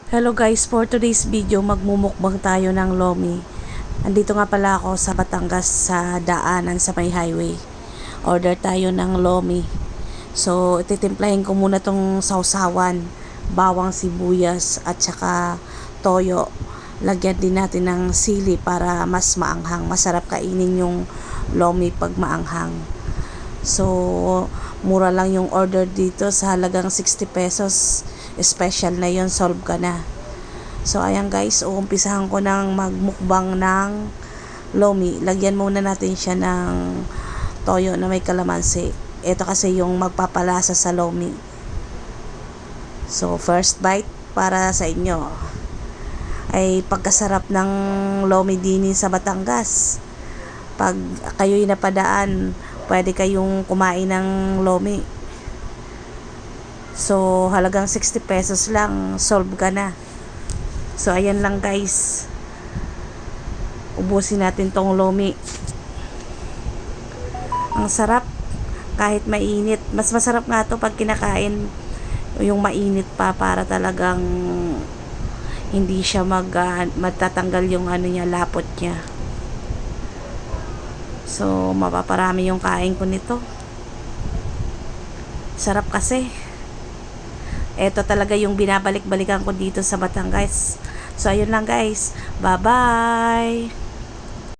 Hello guys, for today's video magmumukbang tayo ng lomi. Andito nga pala ako sa Batangas sa daanan sa may highway. Order tayo ng lomi. So ititimplahin ko muna tong sausawan, bawang sibuyas at saka toyo. Lagyan din natin ng sili para mas maanghang. Masarap kainin yung lomi pag maanghang. So mura lang yung order dito sa halagang 60 pesos. Special na yon, solve ka na. So ayan guys, uumpisahan ko ng magmukbang ng lomi. Lagyan muna natin siya ng toyo na may kalamansi. Ito kasi yung magpapalasa sa lomi. So first bite para sa inyo ay pagkasarap ng lomi dini sa Batangas. Pag kayo'y napadaan, pwede kayong kumain ng lomi. So halagang 60 pesos lang, solve ka na. So ayan lang guys, ubusin natin tong lomi. Ang sarap kahit mainit. Mas masarap nga to pag kinakain yung mainit pa, para talagang hindi siya matatanggal yung niya, lapot niya. So mapaparami yung kain ko nito. Sarap kasi. Ito talaga yung binabalik-balikan ko dito sa Batangas. So ayun lang guys. Bye-bye.